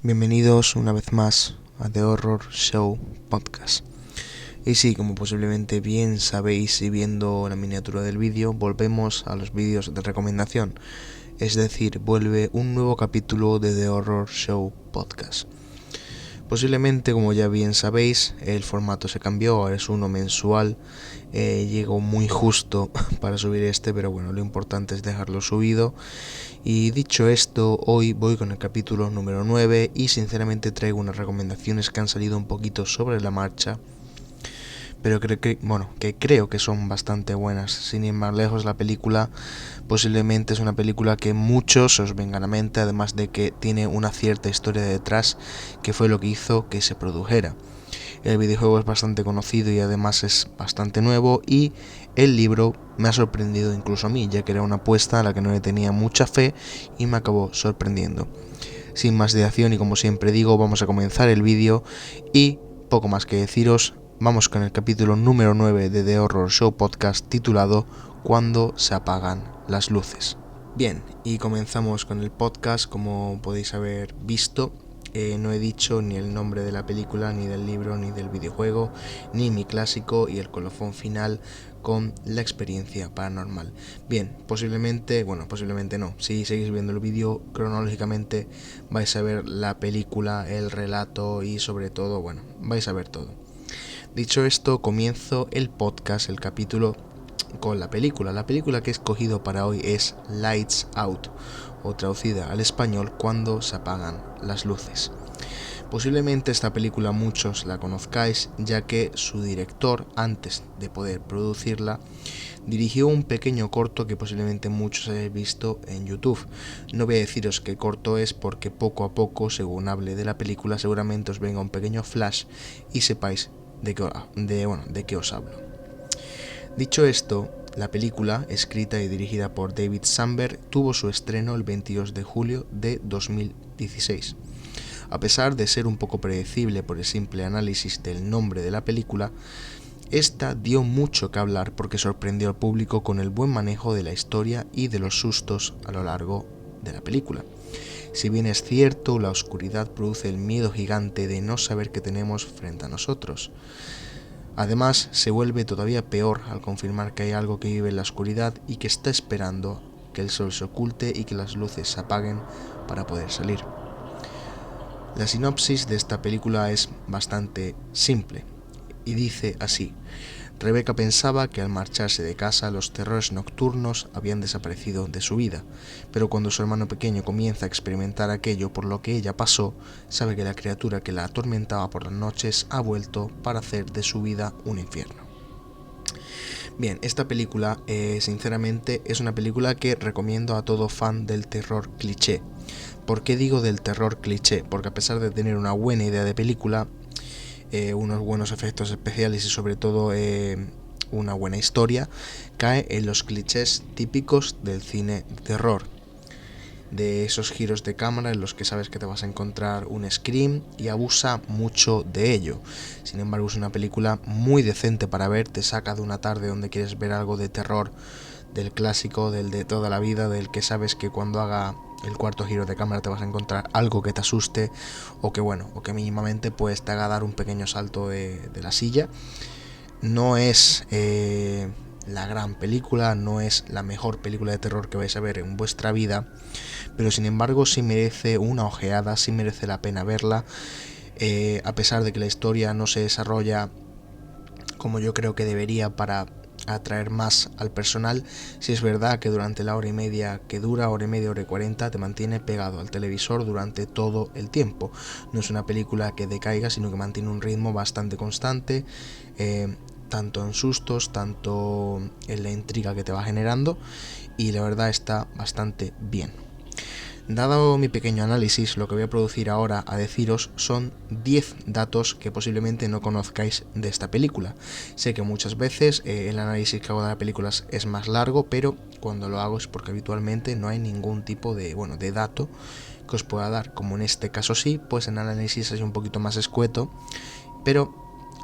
Bienvenidos una vez más a The Horror Show Podcast. Y sí, como posiblemente bien sabéis y viendo la miniatura del vídeo, volvemos a los vídeos de recomendación. Es decir, vuelve un nuevo capítulo de The Horror Show Podcast. Posiblemente, como ya bien sabéis, el formato se cambió, ahora es uno mensual. Llegó muy justo para subir pero bueno, lo importante es dejarlo subido. Y dicho esto, hoy voy con el capítulo número 9 y sinceramente traigo unas recomendaciones que han salido un poquito sobre la marcha, pero creo que son bastante buenas. Sin ir más lejos, la película posiblemente es una película que muchos os vengan a mente, además de que tiene una cierta historia detrás, que fue lo que hizo que se produjera. El videojuego es bastante conocido y además es bastante nuevo, y el libro me ha sorprendido incluso a mí, ya que era una apuesta a la que no le tenía mucha fe y me acabó sorprendiendo. Sin más dilación y como siempre digo, vamos a comenzar el vídeo y poco más que deciros, vamos con el capítulo número 9 de The Horror Show Podcast titulado Cuando se apagan las luces. Bien, y comenzamos con el podcast. Como podéis haber visto, no he dicho ni el nombre de la película, ni del libro, ni del videojuego, ni mi clásico y el colofón final con la experiencia paranormal. Bien, posiblemente no, si seguís viendo el vídeo cronológicamente vais a ver la película, el relato y sobre todo, vais a ver todo. Dicho esto, comienzo el podcast, el capítulo, con la película. La película que he escogido para hoy es Lights Out, o traducida al español, Cuando se apagan las luces. Posiblemente esta película muchos la conozcáis, ya que su director, antes de poder producirla, dirigió un pequeño corto que posiblemente muchos hayáis visto en YouTube. No voy a deciros qué corto es, porque poco a poco, según hable de la película, seguramente os venga un pequeño flash y sepáis de qué os hablo. Dicho esto, la película, escrita y dirigida por David Sandberg, tuvo su estreno el 22 de julio de 2016. A pesar de ser un poco predecible por el simple análisis del nombre de la película, esta dio mucho que hablar porque sorprendió al público con el buen manejo de la historia y de los sustos a lo largo de la película. Si bien es cierto, la oscuridad produce el miedo gigante de no saber qué tenemos frente a nosotros. Además, se vuelve todavía peor al confirmar que hay algo que vive en la oscuridad y que está esperando que el sol se oculte y que las luces se apaguen para poder salir. La sinopsis de esta película es bastante simple y dice así: Rebecca pensaba que al marcharse de casa los terrores nocturnos habían desaparecido de su vida, pero cuando su hermano pequeño comienza a experimentar aquello por lo que ella pasó, sabe que la criatura que la atormentaba por las noches ha vuelto para hacer de su vida un infierno. Bien, esta película, sinceramente, es una película que recomiendo a todo fan del terror cliché. ¿Por qué digo del terror cliché? Porque a pesar de tener una buena idea de película, unos buenos efectos especiales y sobre todo una buena historia, cae en los clichés típicos del cine de terror, de esos giros de cámara en los que sabes que te vas a encontrar un scream, y abusa mucho de ello. Sin embargo, es una película muy decente para ver, te saca de una tarde donde quieres ver algo de terror, del clásico, del de toda la vida, del que sabes que cuando haga el cuarto giro de cámara te vas a encontrar algo que te asuste o que mínimamente pues te haga dar un pequeño salto de la silla. No es la gran película, no es la mejor película de terror que vais a ver en vuestra vida, pero sin embargo sí merece una ojeada, sí merece la pena verla, a pesar de que la historia no se desarrolla como yo creo que debería para atraer más al personal. Si es verdad que durante la hora y media que dura, hora y media, hora y 40, te mantiene pegado al televisor durante todo el tiempo. No es una película que decaiga, sino que mantiene un ritmo bastante constante, tanto en sustos, tanto en la intriga que te va generando, y la verdad está bastante bien. Dado mi pequeño análisis, lo que voy a producir ahora a deciros son 10 datos que posiblemente no conozcáis de esta película. Sé que muchas veces el análisis que hago de las películas es más largo, pero cuando lo hago es porque habitualmente no hay ningún tipo de dato que os pueda dar. Como en este caso sí, pues el análisis es un poquito más escueto, pero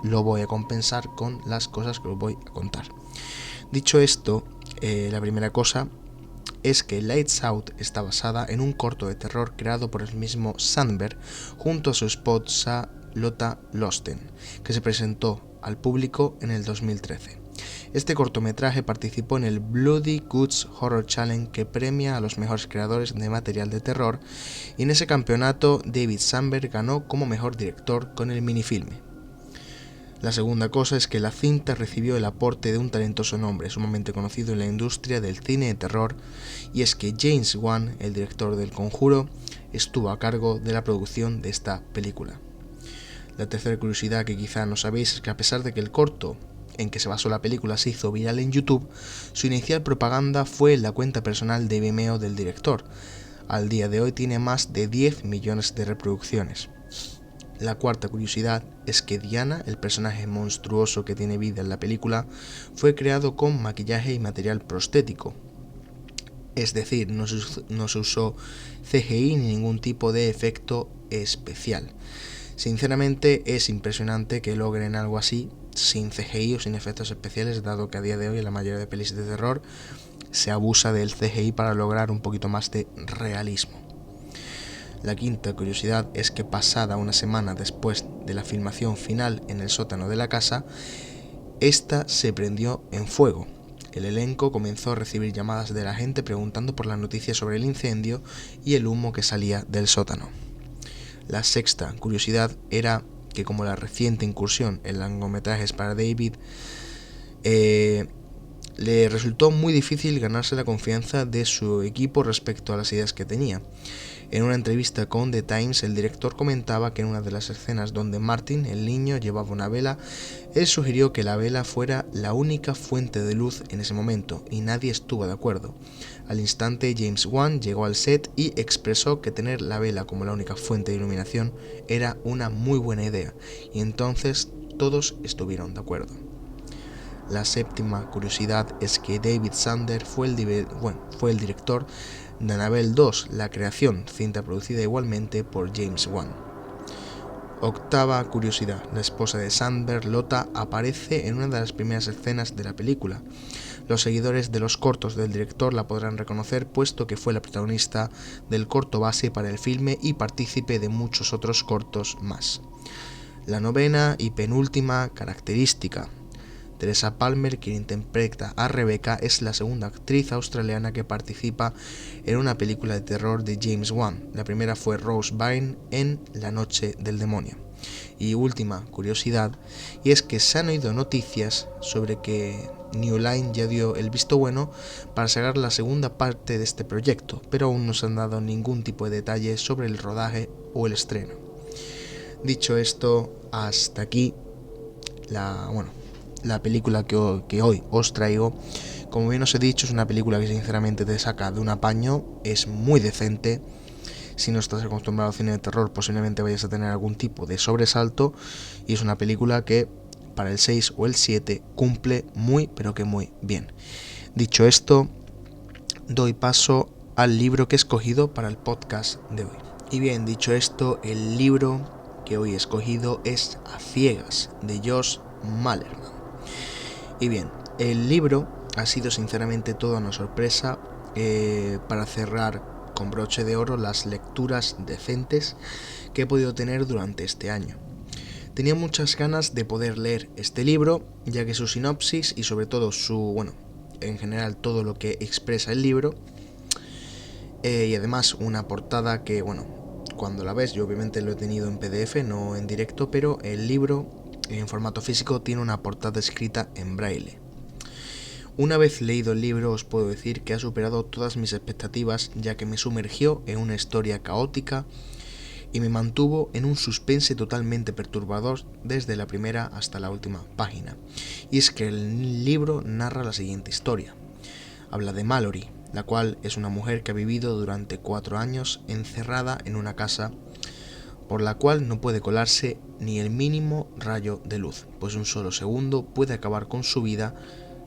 lo voy a compensar con las cosas que os voy a contar. Dicho esto, la primera cosa es que Lights Out está basada en un corto de terror creado por el mismo Sandberg junto a su esposa Lotta Losten, que se presentó al público en el 2013. Este cortometraje participó en el Bloody Goods Horror Challenge, que premia a los mejores creadores de material de terror, y en ese campeonato David Sandberg ganó como mejor director con el minifilme. La segunda cosa es que la cinta recibió el aporte de un talentoso nombre sumamente conocido en la industria del cine de terror, y es que James Wan, el director del Conjuro, estuvo a cargo de la producción de esta película. La tercera curiosidad que quizá no sabéis es que, a pesar de que el corto en que se basó la película se hizo viral en YouTube, su inicial propaganda fue en la cuenta personal de Vimeo del director. Al día de hoy tiene más de 10 millones de reproducciones. La cuarta curiosidad es que Diana, el personaje monstruoso que tiene vida en la película, fue creado con maquillaje y material prostético. Es decir, no se usó CGI ni ningún tipo de efecto especial. Sinceramente es impresionante que logren algo así sin CGI o sin efectos especiales, dado que a día de hoy en la mayoría de pelis de terror se abusa del CGI para lograr un poquito más de realismo. La quinta curiosidad es que, pasada una semana después de la filmación final en el sótano de la casa, esta se prendió en fuego. El elenco comenzó a recibir llamadas de la gente preguntando por las noticias sobre el incendio y el humo que salía del sótano. La sexta curiosidad era que, como la reciente incursión en largometrajes para David, le resultó muy difícil ganarse la confianza de su equipo respecto a las ideas que tenía. En una entrevista con The Times, el director comentaba que en una de las escenas donde Martin, el niño, llevaba una vela, él sugirió que la vela fuera la única fuente de luz en ese momento, y nadie estuvo de acuerdo. Al instante, James Wan llegó al set y expresó que tener la vela como la única fuente de iluminación era una muy buena idea, y entonces todos estuvieron de acuerdo. La séptima curiosidad es que David Sandberg fue el director de Annabelle 2, la creación, cinta producida igualmente por James Wan. Octava curiosidad: la esposa de Sandberg, Lotta, aparece en una de las primeras escenas de la película. Los seguidores de los cortos del director la podrán reconocer, puesto que fue la protagonista del corto base para el filme y partícipe de muchos otros cortos más. La novena y penúltima característica: Teresa Palmer, quien interpreta a Rebecca, es la segunda actriz australiana que participa en una película de terror de James Wan. La primera fue Rose Byrne en La noche del demonio. Y última curiosidad, y es que se han oído noticias sobre que New Line ya dio el visto bueno para sacar la segunda parte de este proyecto, pero aún no se han dado ningún tipo de detalle sobre el rodaje o el estreno. Dicho esto, hasta aquí la película que hoy os traigo. Como bien os he dicho, es una película que sinceramente te saca de un apaño, es muy decente. Si no estás acostumbrado al cine de terror, posiblemente vayas a tener algún tipo de sobresalto, y es una película que para el 6 o el 7 cumple muy, pero que muy bien. Dicho esto, doy paso al libro que he escogido para el podcast de hoy. Y bien, dicho esto, el libro que hoy he escogido es A ciegas, de Josh Malerman. Y bien, el libro ha sido sinceramente toda una sorpresa para cerrar con broche de oro las lecturas decentes que he podido tener durante este año. Tenía muchas ganas de poder leer este libro, ya que su sinopsis y sobre todo en general todo lo que expresa el libro, y además una portada que, cuando la ves, yo obviamente lo he tenido en PDF, no en directo, pero el libro en formato físico tiene una portada escrita en braille. Una vez leído el libro, os puedo decir que ha superado todas mis expectativas, ya que me sumergió en una historia caótica y me mantuvo en un suspense totalmente perturbador desde la primera hasta la última página. Y es que el libro narra la siguiente historia. Habla de Mallory, la cual es una mujer que ha vivido durante 4 años encerrada en una casa por la cual no puede colarse ni el mínimo rayo de luz, pues un solo segundo puede acabar con su vida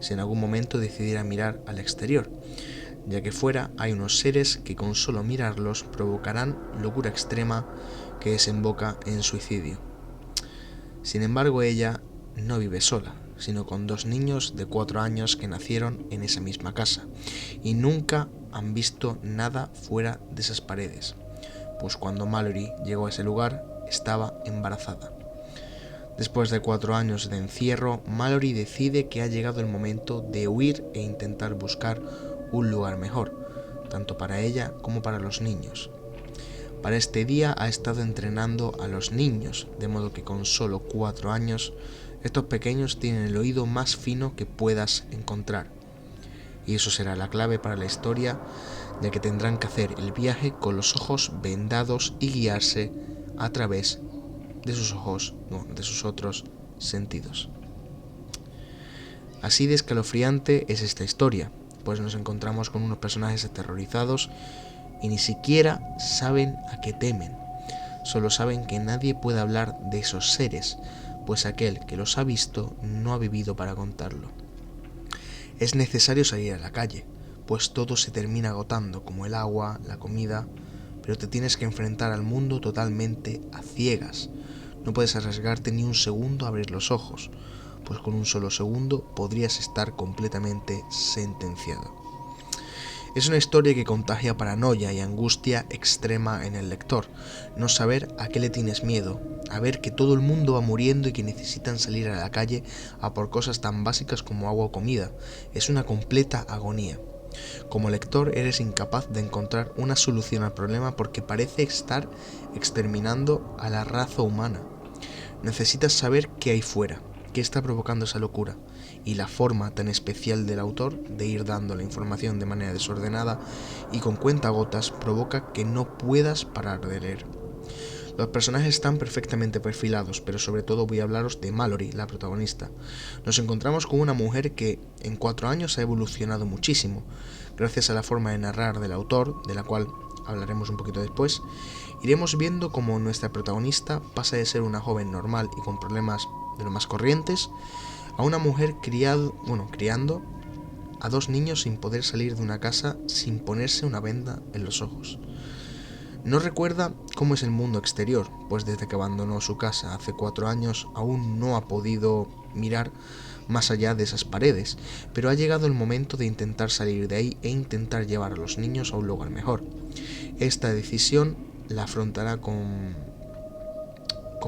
si en algún momento decidiera mirar al exterior, ya que fuera hay unos seres que con solo mirarlos provocarán locura extrema que desemboca en suicidio. Sin embargo, ella no vive sola, sino con 2 niños de 4 años que nacieron en esa misma casa y nunca han visto nada fuera de esas paredes, pues cuando Mallory llegó a ese lugar estaba embarazada. Después de 4 años de encierro, Mallory decide que ha llegado el momento de huir e intentar buscar un lugar mejor, tanto para ella como para los niños. Para este día ha estado entrenando a los niños, de modo que con solo 4 años, estos pequeños tienen el oído más fino que puedas encontrar. Y eso será la clave para la historia, ya que tendrán que hacer el viaje con los ojos vendados y guiarse a través de sus ojos, de sus otros sentidos. Así de escalofriante es esta historia, pues nos encontramos con unos personajes aterrorizados y ni siquiera saben a qué temen. Solo saben que nadie puede hablar de esos seres, pues aquel que los ha visto no ha vivido para contarlo. Es necesario salir a la calle, pues todo se termina agotando, como el agua, la comida, pero te tienes que enfrentar al mundo totalmente a ciegas. No puedes arriesgarte ni un segundo a abrir los ojos, pues con un solo segundo podrías estar completamente sentenciado. Es una historia que contagia paranoia y angustia extrema en el lector, no saber a qué le tienes miedo, a ver que todo el mundo va muriendo y que necesitan salir a la calle a por cosas tan básicas como agua o comida. Es una completa agonía. Como lector eres incapaz de encontrar una solución al problema porque parece estar exterminando a la raza humana. Necesitas saber qué hay fuera, qué está provocando esa locura, y la forma tan especial del autor de ir dando la información de manera desordenada y con cuentagotas provoca que no puedas parar de leer. Los personajes están perfectamente perfilados, pero sobre todo voy a hablaros de Mallory, la protagonista. Nos encontramos con una mujer que en 4 años ha evolucionado muchísimo, gracias a la forma de narrar del autor, de la cual hablaremos un poquito después. Iremos viendo cómo nuestra protagonista pasa de ser una joven normal y con problemas de lo más corrientes, a una mujer criando a 2 niños sin poder salir de una casa sin ponerse una venda en los ojos. No recuerda cómo es el mundo exterior, pues desde que abandonó su casa hace 4 años aún no ha podido mirar más allá de esas paredes, pero ha llegado el momento de intentar salir de ahí e intentar llevar a los niños a un lugar mejor. Esta decisión la afrontará con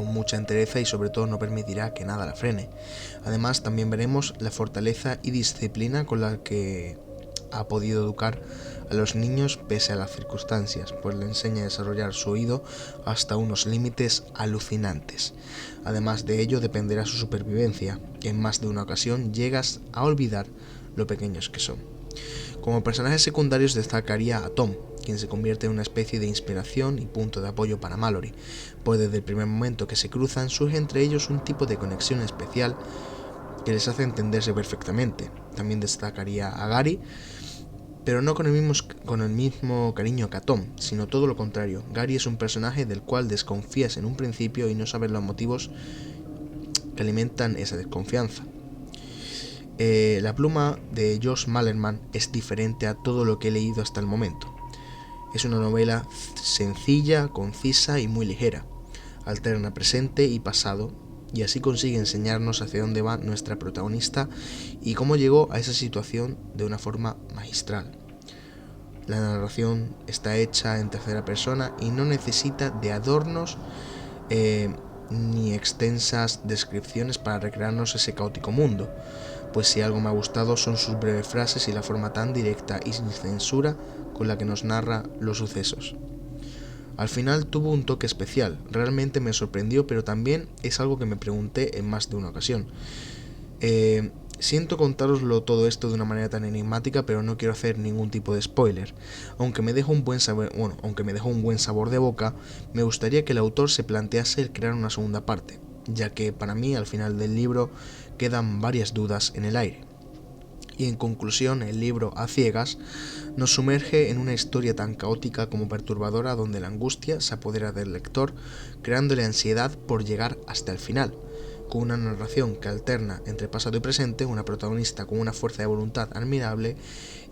mucha entereza y sobre todo no permitirá que nada la frene. Además, también veremos la fortaleza y disciplina con la que ha podido educar a los niños pese a las circunstancias, pues le enseña a desarrollar su oído hasta unos límites alucinantes. Además de ello dependerá su supervivencia, que en más de una ocasión llegas a olvidar lo pequeños que son. Como personajes secundarios destacaría a Tom, quien se convierte en una especie de inspiración y punto de apoyo para Mallory, pues desde el primer momento que se cruzan surge entre ellos un tipo de conexión especial que les hace entenderse perfectamente. También destacaría a Gary, pero no con el mismo cariño que a Tom, sino todo lo contrario. Gary es un personaje del cual desconfías en un principio y no sabes los motivos que alimentan esa desconfianza. La pluma de Josh Malerman es diferente a todo lo que he leído hasta el momento. Es una novela sencilla, concisa y muy ligera. Alterna presente y pasado, y así consigue enseñarnos hacia dónde va nuestra protagonista y cómo llegó a esa situación de una forma magistral. La narración está hecha en tercera persona y no necesita de adornos ni extensas descripciones para recrearnos ese caótico mundo, pues si algo me ha gustado son sus breves frases y la forma tan directa y sin censura con la que nos narra los sucesos. Al final tuvo un toque especial, realmente me sorprendió, pero también es algo que me pregunté en más de una ocasión. Siento contároslo todo esto de una manera tan enigmática, pero no quiero hacer ningún tipo de spoiler. Aunque me dejó un buen sabor de boca, me gustaría que el autor se plantease el crear una segunda parte, ya que para mí al final del libro quedan varias dudas en el aire. Y en conclusión, el libro A Ciegas nos sumerge en una historia tan caótica como perturbadora, donde la angustia se apodera del lector, creándole ansiedad por llegar hasta el final. Con una narración que alterna entre pasado y presente, una protagonista con una fuerza de voluntad admirable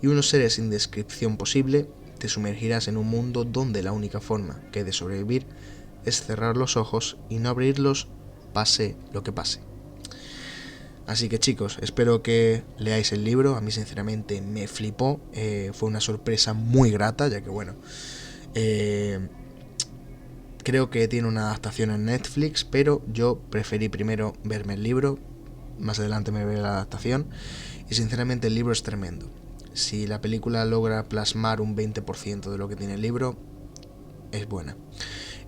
y unos seres sin descripción posible, te sumergirás en un mundo donde la única forma que hay de sobrevivir es cerrar los ojos y no abrirlos, pase lo que pase. Así que chicos, espero que leáis el libro. A mí sinceramente me flipó, fue una sorpresa muy grata, ya que bueno, creo que tiene una adaptación en Netflix, pero yo preferí primero verme el libro, más adelante me veré la adaptación, y sinceramente el libro es tremendo. Si la película logra plasmar un 20% de lo que tiene el libro, es buena.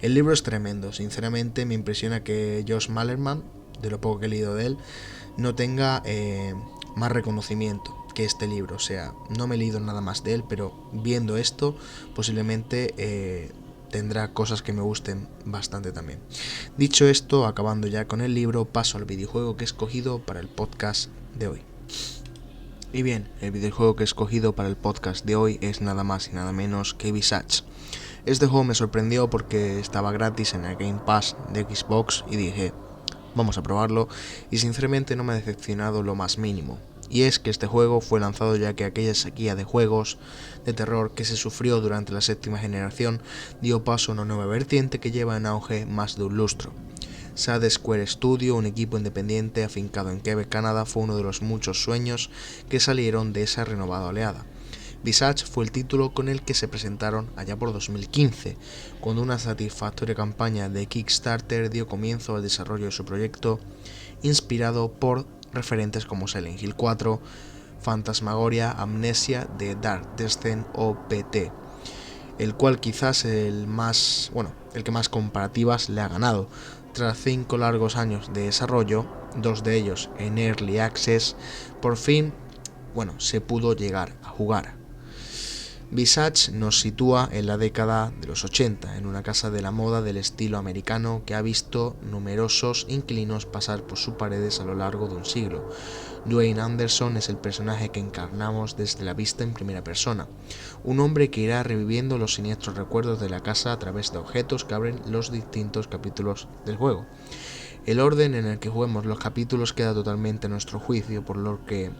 El libro es tremendo, sinceramente me impresiona que Josh Malerman, de lo poco que he leído de él, no tenga más reconocimiento que este libro. O sea, no me he leído nada más de él, pero viendo esto posiblemente tendrá cosas que me gusten bastante también. Dicho esto, acabando ya con el libro, paso al videojuego que he escogido para el podcast de hoy. Y bien, el videojuego que he escogido para el podcast de hoy es nada más y nada menos que Visage. Este juego me sorprendió porque estaba gratis en el Game Pass de Xbox y dije, vamos a probarlo, y sinceramente no me ha decepcionado lo más mínimo. Y es que este juego fue lanzado ya que aquella sequía de juegos de terror que se sufrió durante la séptima generación dio paso a una nueva vertiente que lleva en auge más de un lustro. Sad Square Studio, un equipo independiente afincado en Quebec, Canadá, fue uno de los muchos sueños que salieron de esa renovada oleada. Visage fue el título con el que se presentaron allá por 2015, cuando una satisfactoria campaña de Kickstarter dio comienzo al desarrollo de su proyecto, inspirado por referentes como Silent Hill 4, Phantasmagoria, Amnesia, The Dark Descent o PT, el cual quizás el que más comparativas le ha ganado. Tras 5 largos años de desarrollo, 2 de ellos en Early Access, por fin, se pudo llegar a jugar. Visage nos sitúa en la década de los 80, en una casa de la moda del estilo americano que ha visto numerosos inquilinos pasar por sus paredes a lo largo de un siglo. Dwayne Anderson es el personaje que encarnamos desde la vista en primera persona, un hombre que irá reviviendo los siniestros recuerdos de la casa a través de objetos que abren los distintos capítulos del juego. El orden en el que juguemos los capítulos queda totalmente a nuestro juicio, por lo que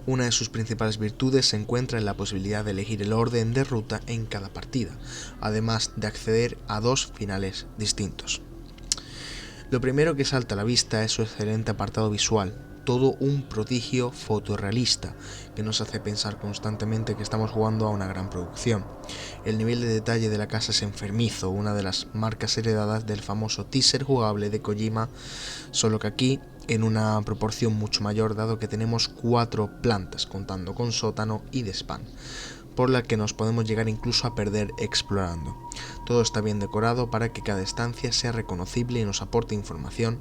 una de sus principales virtudes se encuentra en la posibilidad de elegir el orden de ruta en cada partida, además de acceder a 2 finales distintos. Lo primero que salta a la vista es su excelente apartado visual, todo un prodigio fotorrealista que nos hace pensar constantemente que estamos jugando a una gran producción. El nivel de detalle de la casa es enfermizo, una de las marcas heredadas del famoso teaser jugable de Kojima, solo que aquí en una proporción mucho mayor, dado que tenemos 4 plantas contando con sótano y desván, por la que nos podemos llegar incluso a perder explorando. Todo está bien decorado para que cada estancia sea reconocible y nos aporte información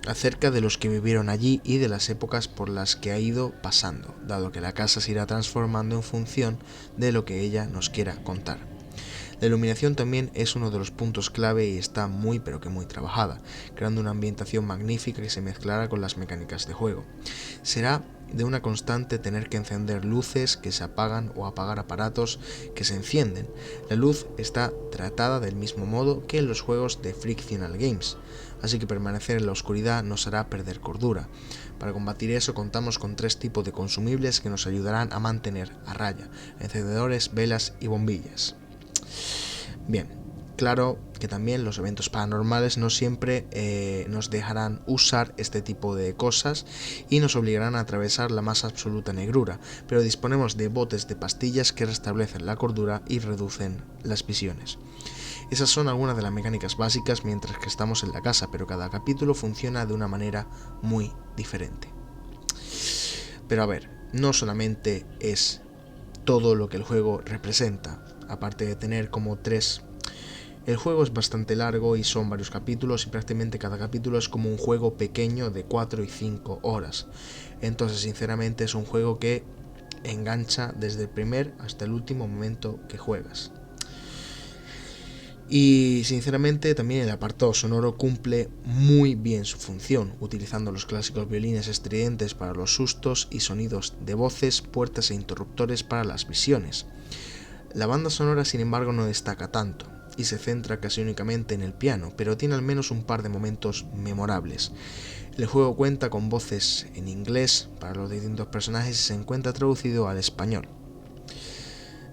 acerca de los que vivieron allí y de las épocas por las que ha ido pasando, dado que la casa se irá transformando en función de lo que ella nos quiera contar. La iluminación también es uno de los puntos clave y está muy pero que muy trabajada, creando una ambientación magnífica que se mezclará con las mecánicas de juego. Será de una constante tener que encender luces que se apagan o apagar aparatos que se encienden. La luz está tratada del mismo modo que en los juegos de Frictional Games, así que permanecer en la oscuridad nos hará perder cordura. Para combatir eso contamos con 3 tipos de consumibles que nos ayudarán a mantener a raya: encendedores, velas y bombillas. Bien, claro que también los eventos paranormales no siempre nos dejarán usar este tipo de cosas y nos obligarán a atravesar la más absoluta negrura, pero disponemos de botes de pastillas que restablecen la cordura y reducen las visiones. Esas son algunas de las mecánicas básicas mientras que estamos en la casa, pero cada capítulo funciona de una manera muy diferente. Pero a ver, no solamente es todo lo que el juego representa, aparte de tener como 3. El juego es bastante largo y son varios capítulos y prácticamente cada capítulo es como un juego pequeño de 4 y 5 horas. Entonces sinceramente es un juego que engancha desde el primer hasta el último momento que juegas. Y sinceramente también el apartado sonoro cumple muy bien su función, utilizando los clásicos violines estridentes para los sustos y sonidos de voces, puertas e interruptores para las visiones. La banda sonora sin embargo no destaca tanto y se centra casi únicamente en el piano, pero tiene al menos un par de momentos memorables. El juego cuenta con voces en inglés para los distintos personajes y se encuentra traducido al español.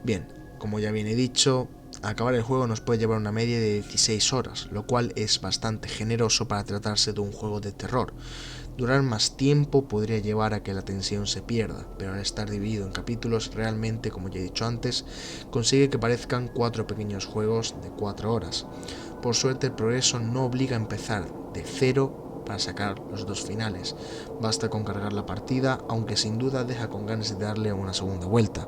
Bien, como ya bien he dicho, acabar el juego nos puede llevar una media de 16 horas, lo cual es bastante generoso para tratarse de un juego de terror. Durar más tiempo podría llevar a que la tensión se pierda, pero al estar dividido en capítulos, realmente, como ya he dicho antes, consigue que parezcan 4 pequeños juegos de 4 horas. Por suerte, el progreso no obliga a empezar de cero para sacar los 2 finales. Basta con cargar la partida, aunque sin duda deja con ganas de darle una segunda vuelta.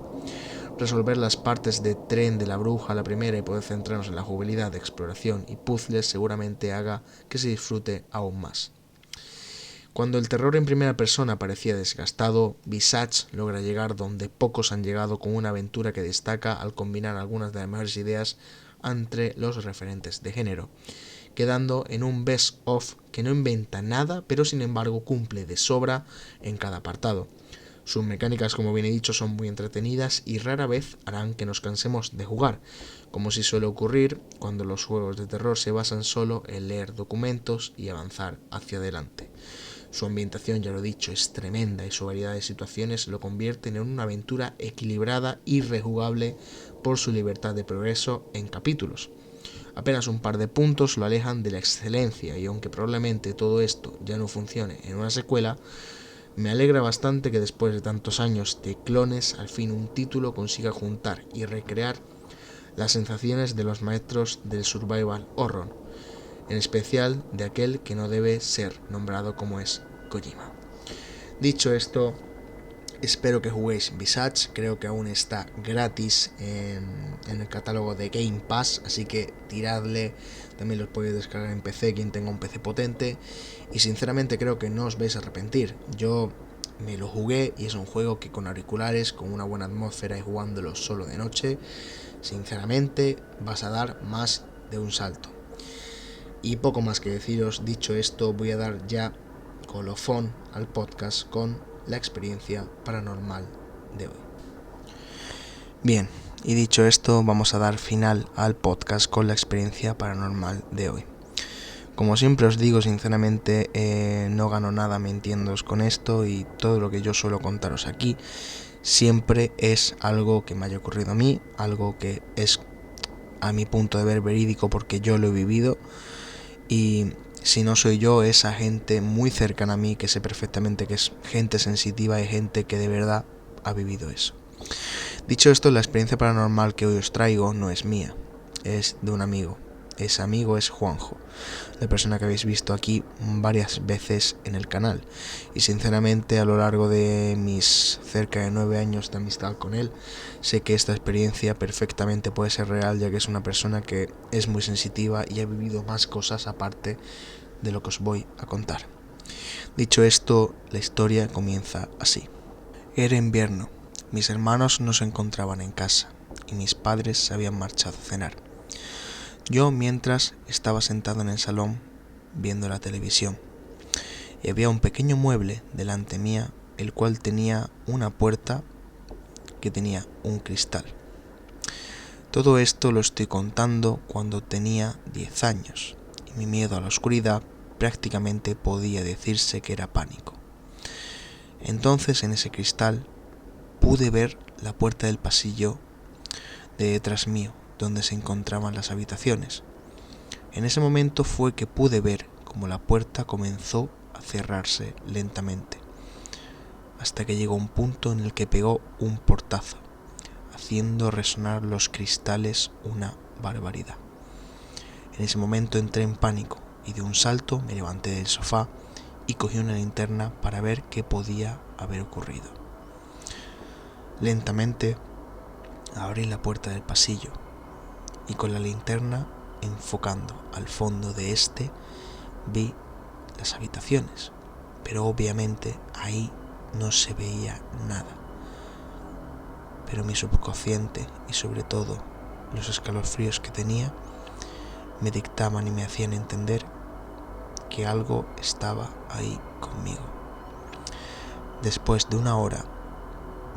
Resolver las partes de tren de la bruja a la primera y poder centrarnos en la jugabilidad de exploración y puzzles seguramente haga que se disfrute aún más. Cuando el terror en primera persona parecía desgastado, Visage logra llegar donde pocos han llegado con una aventura que destaca al combinar algunas de las mejores ideas entre los referentes de género, quedando en un best-of que no inventa nada, pero sin embargo cumple de sobra en cada apartado. Sus mecánicas, como bien he dicho, son muy entretenidas y rara vez harán que nos cansemos de jugar, como si suele ocurrir cuando los juegos de terror se basan solo en leer documentos y avanzar hacia adelante. Su ambientación, ya lo he dicho, es tremenda y su variedad de situaciones lo convierten en una aventura equilibrada y rejugable por su libertad de progreso en capítulos. Apenas un par de puntos lo alejan de la excelencia y aunque probablemente todo esto ya no funcione en una secuela, me alegra bastante que después de tantos años de clones al fin un título consiga juntar y recrear las sensaciones de los maestros del survival horror, en especial de aquel que no debe ser nombrado como es Kojima. Dicho esto, espero que juguéis Visage, creo que aún está gratis en el catálogo de Game Pass, así que tiradle, también los podéis descargar en PC, quien tenga un PC potente, y sinceramente creo que no os vais a arrepentir. Yo me lo jugué y es un juego que con auriculares, con una buena atmósfera y jugándolo solo de noche, sinceramente vas a dar más de un salto. Y poco más que deciros. Dicho esto, voy a dar ya colofón al podcast con la experiencia paranormal de hoy. Bien, y dicho esto, vamos a dar final al podcast con la experiencia paranormal de hoy. Como siempre os digo, sinceramente, no gano nada mintiéndoos con esto y todo lo que yo suelo contaros aquí siempre es algo que me haya ocurrido a mí, algo que es a mi punto de ver verídico porque yo lo he vivido. Y si no soy yo, es a gente muy cercana a mí que sé perfectamente que es gente sensitiva y gente que de verdad ha vivido eso. Dicho esto, la experiencia paranormal que hoy os traigo no es mía, es de un amigo. Ese amigo es Juanjo, la persona que habéis visto aquí varias veces en el canal. Y sinceramente, a lo largo de mis cerca de 9 años de amistad con él, sé que esta experiencia perfectamente puede ser real, ya que es una persona que es muy sensitiva y ha vivido más cosas aparte de lo que os voy a contar. Dicho esto, la historia comienza así. Era invierno, mis hermanos no se encontraban en casa y mis padres se habían marchado a cenar. Yo, mientras, estaba sentado en el salón viendo la televisión y había un pequeño mueble delante mía, el cual tenía una puerta que tenía un cristal. Todo esto lo estoy contando cuando tenía 10 años y mi miedo a la oscuridad prácticamente podía decirse que era pánico. Entonces, en ese cristal pude ver la puerta del pasillo de detrás mío, donde se encontraban las habitaciones. En ese momento fue que pude ver cómo la puerta comenzó a cerrarse lentamente, hasta que llegó un punto en el que pegó un portazo, haciendo resonar los cristales una barbaridad. En ese momento entré en pánico y de un salto me levanté del sofá y cogí una linterna para ver qué podía haber ocurrido. Lentamente abrí la puerta del pasillo y con la linterna enfocando al fondo de este vi las habitaciones, pero obviamente ahí no se veía nada. Pero mi subconsciente y sobre todo los escalofríos que tenía me dictaban y me hacían entender que algo estaba ahí conmigo. Después de una hora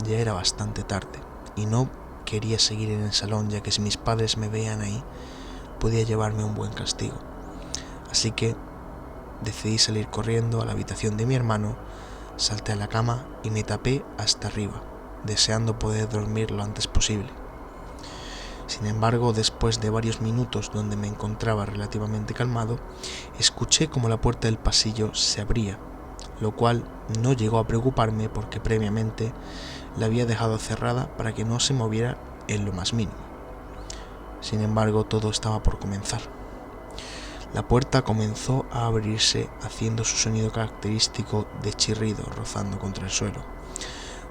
ya era bastante tarde y no quería seguir en el salón, ya que si mis padres me veían ahí podía llevarme un buen castigo. Así que decidí salir corriendo a la habitación de mi hermano, salté a la cama y me tapé hasta arriba, deseando poder dormir lo antes posible. Sin embargo, después de varios minutos donde me encontraba relativamente calmado, escuché como la puerta del pasillo se abría, lo cual no llegó a preocuparme porque previamente la había dejado cerrada para que no se moviera en lo más mínimo. Sin embargo, todo estaba por comenzar. La puerta comenzó a abrirse haciendo su sonido característico de chirrido rozando contra el suelo.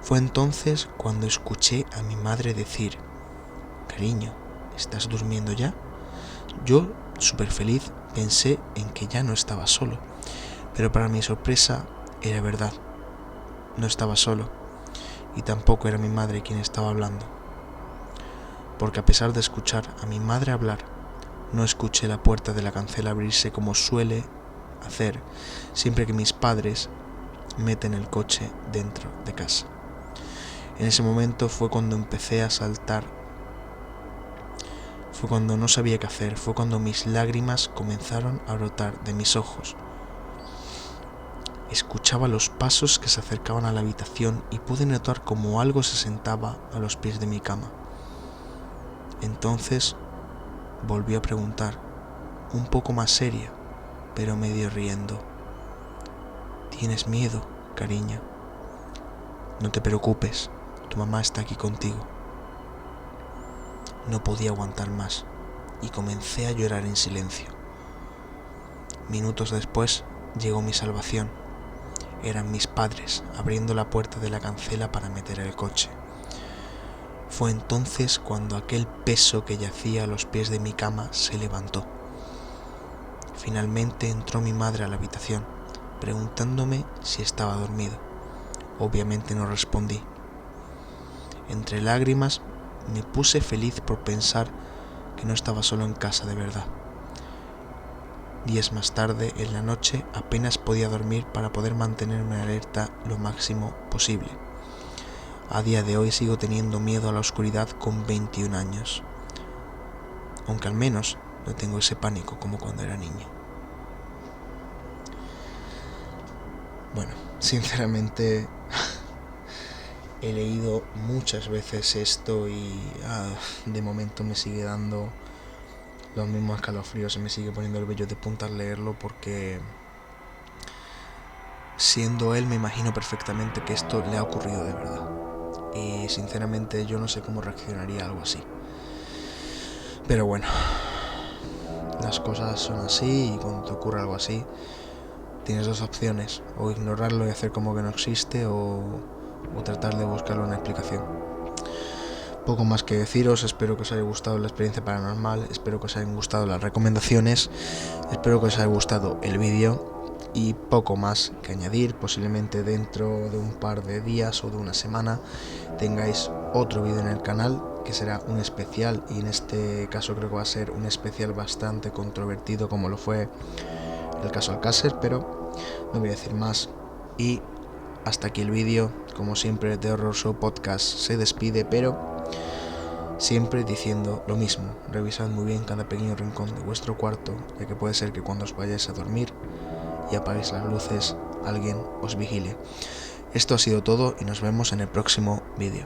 Fue entonces cuando escuché a mi madre decir: «Cariño, ¿estás durmiendo ya?». Yo, súper feliz, pensé en que ya no estaba solo, pero para mi sorpresa era verdad. No estaba solo, y tampoco era mi madre quien estaba hablando, porque a pesar de escuchar a mi madre hablar, no escuché la puerta de la cancela abrirse como suele hacer siempre que mis padres meten el coche dentro de casa. En ese momento fue cuando empecé a saltar, fue cuando no sabía qué hacer, fue cuando mis lágrimas comenzaron a brotar de mis ojos. Escuchaba los pasos que se acercaban a la habitación y pude notar como algo se sentaba a los pies de mi cama. Entonces volví a preguntar, un poco más seria, pero medio riendo: «¿Tienes miedo, cariño? No te preocupes, tu mamá está aquí contigo». No podía aguantar más y comencé a llorar en silencio. Minutos después llegó mi salvación. Eran mis padres abriendo la puerta de la cancela para meter el coche. Fue entonces cuando aquel peso que yacía a los pies de mi cama se levantó. Finalmente entró mi madre a la habitación, preguntándome si estaba dormido. Obviamente no respondí. Entre lágrimas me puse feliz por pensar que no estaba solo en casa de verdad. Días más tarde, en la noche, apenas podía dormir para poder mantenerme alerta lo máximo posible. A día de hoy sigo teniendo miedo a la oscuridad con 21 años, aunque al menos no tengo ese pánico como cuando era niño. Bueno, sinceramente he leído muchas veces esto y de momento me sigue dando los mismos escalofríos, se me sigue poniendo el vello de punta al leerlo, porque siendo él me imagino perfectamente que esto le ha ocurrido de verdad. Y sinceramente yo no sé cómo reaccionaría a algo así. Pero bueno, las cosas son así y cuando te ocurre algo así tienes dos opciones: o ignorarlo y hacer como que no existe, o tratar de buscarle una explicación. Poco más que deciros, espero que os haya gustado la experiencia paranormal, espero que os hayan gustado las recomendaciones, espero que os haya gustado el vídeo y poco más que añadir. Posiblemente dentro de un par de días o de una semana tengáis otro vídeo en el canal que será un especial, y en este caso creo que va a ser un especial bastante controvertido como lo fue el caso Alcácer, pero no voy a decir más. Y hasta aquí el vídeo. Como siempre, The Horror Show Podcast se despide, pero siempre diciendo lo mismo: revisad muy bien cada pequeño rincón de vuestro cuarto, ya que puede ser que cuando os vayáis a dormir y apaguéis las luces, alguien os vigile. Esto ha sido todo y nos vemos en el próximo vídeo.